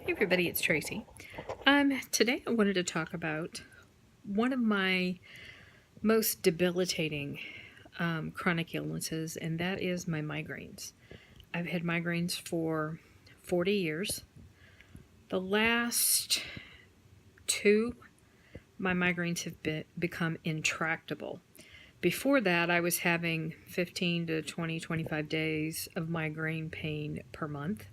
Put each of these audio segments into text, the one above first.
Hey everybody, it's Tracy. Today I wanted to talk about one of my most debilitating chronic illnesses, and that is my migraines. I've had migraines for 40 years. The last two, my migraines have become intractable. Before that, I was having 15 to 20, 25 days of migraine pain per month.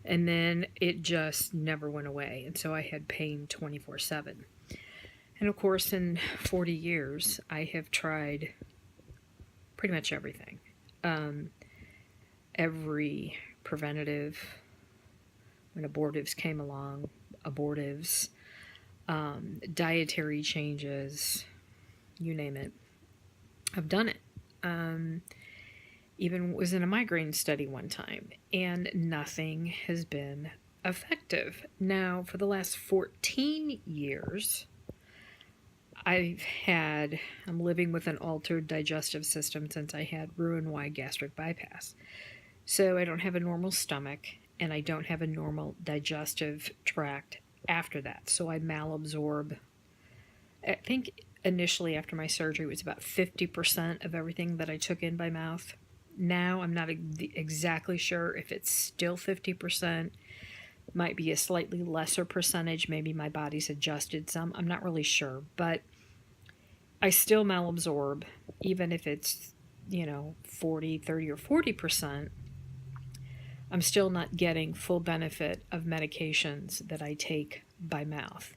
And then it just never went away. And so I had pain 24/7. And of course, in 40 years, I have tried pretty much everything. Um, every preventative, when abortives came along, abortives, dietary changes, you name it. I've done it. Even was in a migraine study one time, and nothing has been effective. Now, for the last 14 years, I'm living with an altered digestive system since I had Roux-en-Y gastric bypass. So I don't have a normal stomach, and I don't have a normal digestive tract after that. So I malabsorb. I think initially after my surgery it was about 50% of everything that I took in by mouth. Now I'm not exactly sure if it's still 50%, might be a slightly lesser percentage. Maybe my body's adjusted some. I'm not really sure, but I still malabsorb, even if it's, 40, 30, or 40%. I'm still not getting full benefit of medications that I take by mouth.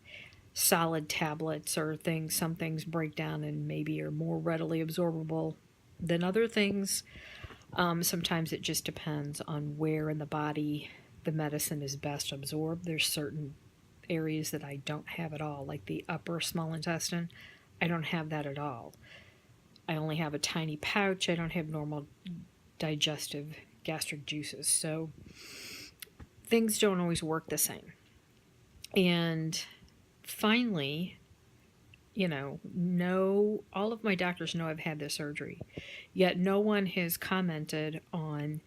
Solid tablets or things, some things break down and maybe are more readily absorbable than other things. Sometimes it just depends on where in the body the medicine is best absorbed. There's certain areas that I don't have at all, like the upper small intestine. I don't have that at all. I only have a tiny pouch. I don't have normal digestive gastric juices. So things don't always work the same. And finally, all of my doctors know I've had this surgery, yet no one has commented on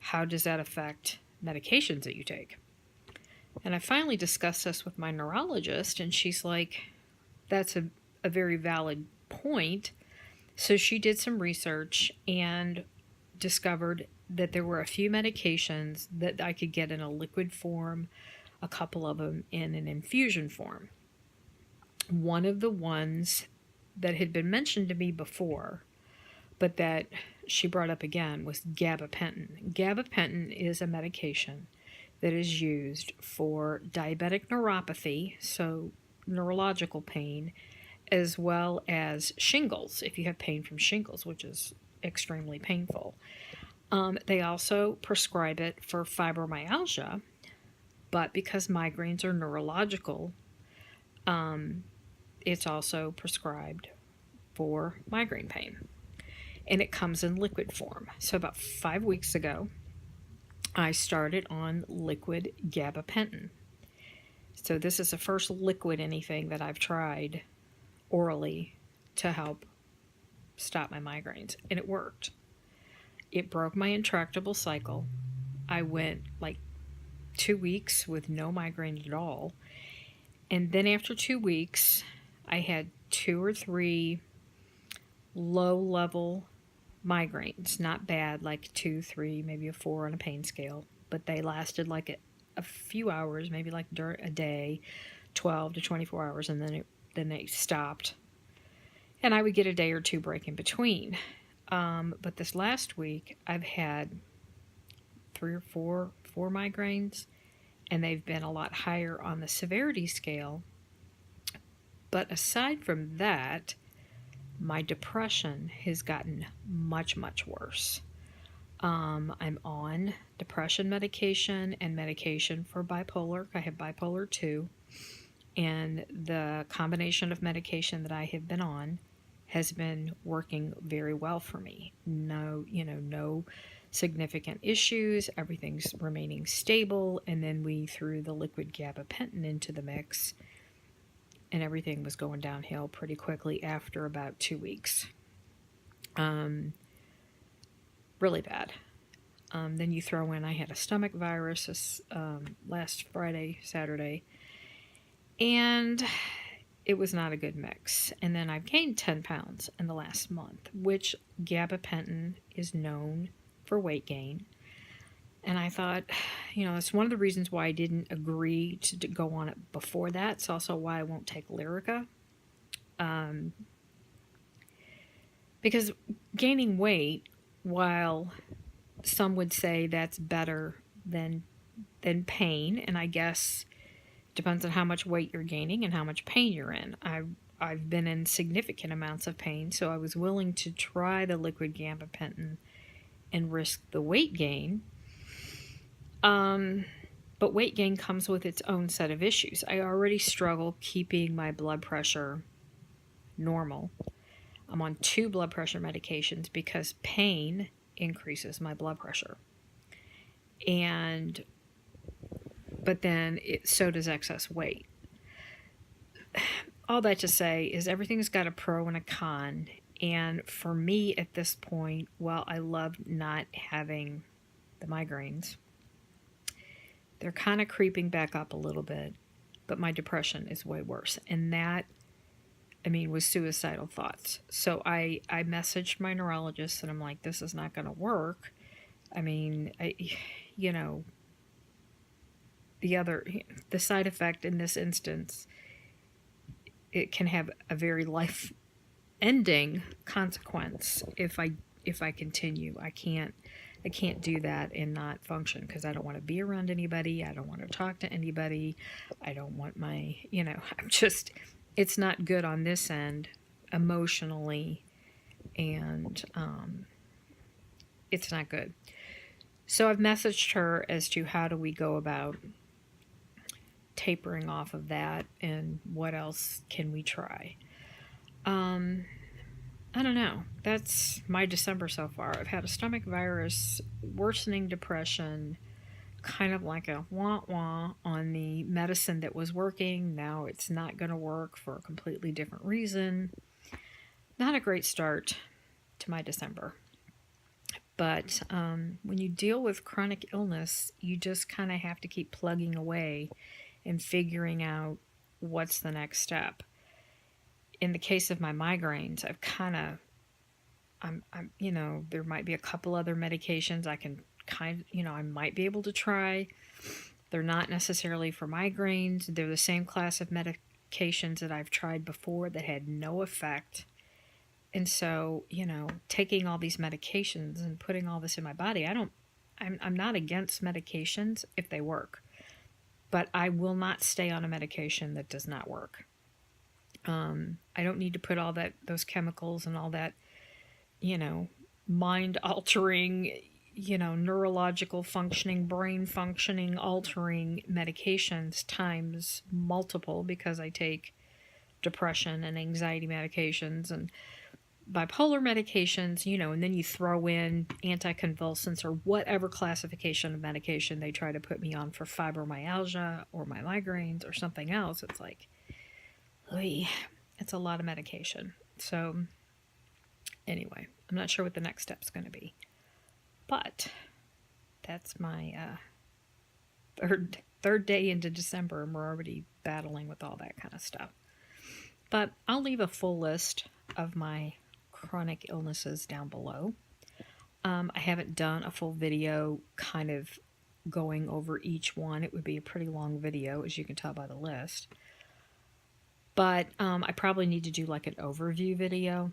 how does that affect medications that you take. And I finally discussed this with my neurologist, and she's like, that's a very valid point. So she did some research and discovered that there were a few medications that I could get in a liquid form, a couple of them in an infusion form. One of the ones that had been mentioned to me before, but that she brought up again, was gabapentin. Gabapentin is a medication that is used for diabetic neuropathy, so neurological pain, as well as shingles, if you have pain from shingles, which is extremely painful. They also prescribe it for fibromyalgia, but because migraines are neurological, it's also prescribed for migraine pain. And it comes in liquid form. So about 5 weeks ago, I started on liquid gabapentin. So this is the first liquid anything that I've tried orally to help stop my migraines. And it worked. It broke my intractable cycle. I went like 2 weeks with no migraine at all. And then after 2 weeks, I had 2 or 3 low-level migraines. Not bad, like 2, 3, maybe a 4 on a pain scale. But they lasted like a few hours, maybe like during a day, 12 to 24 hours, and then they stopped. And I would get a day or two break in between. But this last week, I've had 3 or 4 migraines, and they've been a lot higher on the severity scale. But aside from that, my depression has gotten much, much worse. I'm on depression medication and medication for bipolar. I have bipolar 2, and the combination of medication that I have been on has been working very well for me. No significant issues. Everything's remaining stable. And then we threw the liquid gabapentin into the mix, and everything was going downhill pretty quickly after about 2 weeks. Really bad. Then you throw in, I had a stomach virus this, last Friday, Saturday, and it was not a good mix. And then I've gained 10 pounds in the last month, which gabapentin is known for weight gain. And I thought, it's one of the reasons why I didn't agree to go on it before that. It's also why I won't take Lyrica. Because gaining weight, while some would say that's better than pain, and I guess depends on how much weight you're gaining and how much pain you're in. I've been in significant amounts of pain, so I was willing to try the liquid gabapentin and risk the weight gain. But weight gain comes with its own set of issues. I already struggle keeping my blood pressure normal. I'm on 2 blood pressure medications because pain increases my blood pressure. But then so does excess weight. All that to say is everything's got a pro and a con. And for me at this point, while I love not having the migraines, they're kind of creeping back up a little bit, but my depression is way worse. And that, was suicidal thoughts. So I messaged my neurologist and I'm like, this is not going to work. The side effect in this instance, it can have a very life-ending consequence if I continue. I can't do that and not function because I don't want to be around anybody. I don't want to talk to anybody. I don't want it's not good on this end emotionally, and it's not good. So I've messaged her as to how do we go about tapering off of that and what else can we try. I don't know. That's my December so far. I've had a stomach virus, worsening depression, kind of like a wah-wah on the medicine that was working. Now it's not going to work for a completely different reason. Not a great start to my December. But when you deal with chronic illness, you just kind of have to keep plugging away and figuring out what's the next step. In the case of my migraines, there might be a couple other medications I can I might be able to try. They're not necessarily for migraines. They're the same class of medications that I've tried before that had no effect. And so, taking all these medications and putting all this in my body, I'm not against medications if they work. But I will not stay on a medication that does not work. I don't need to put all those chemicals and all that, mind-altering, neurological functioning, brain functioning, altering medications times multiple because I take depression and anxiety medications and bipolar medications, and then you throw in anticonvulsants or whatever classification of medication they try to put me on for fibromyalgia or my migraines or something else. It's like, it's a lot of medication. So anyway, I'm not sure what the next step's going to be. But that's my third day into December, and we're already battling with all that kind of stuff. But I'll leave a full list of my chronic illnesses down below. I haven't done a full video kind of going over each one. It would be a pretty long video, as you can tell by the list. But I probably need to do like an overview video.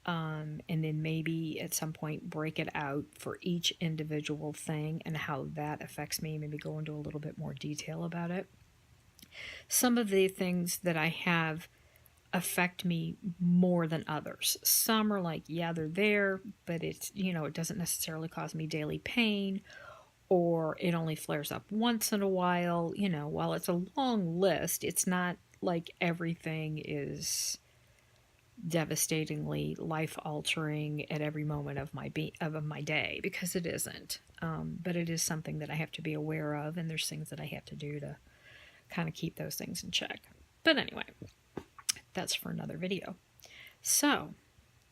And then maybe at some point break it out for each individual thing and how that affects me. Maybe go into a little bit more detail about it. Some of the things that I have affect me more than others. Some are like, yeah, they're there, but it's, it doesn't necessarily cause me daily pain, or it only flares up once in a while. While it's a long list, it's not like everything is devastatingly life-altering at every moment of my day, because it isn't. But it is something that I have to be aware of, and there's things that I have to do to kind of keep those things in check. But anyway, that's for another video. So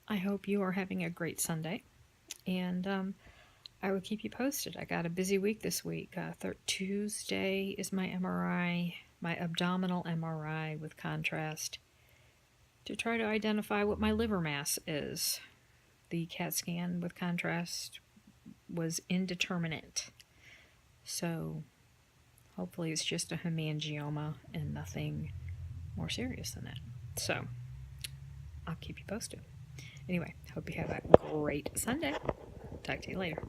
I hope you are having a great Sunday, and I will keep you posted. I got a busy week this week. Tuesday is my MRI, my abdominal MRI with contrast, to try to identify what my liver mass is. The CAT scan with contrast was indeterminate. So hopefully it's just a hemangioma and nothing more serious than that. So I'll keep you posted. Anyway, hope you have a great Sunday. Talk to you later.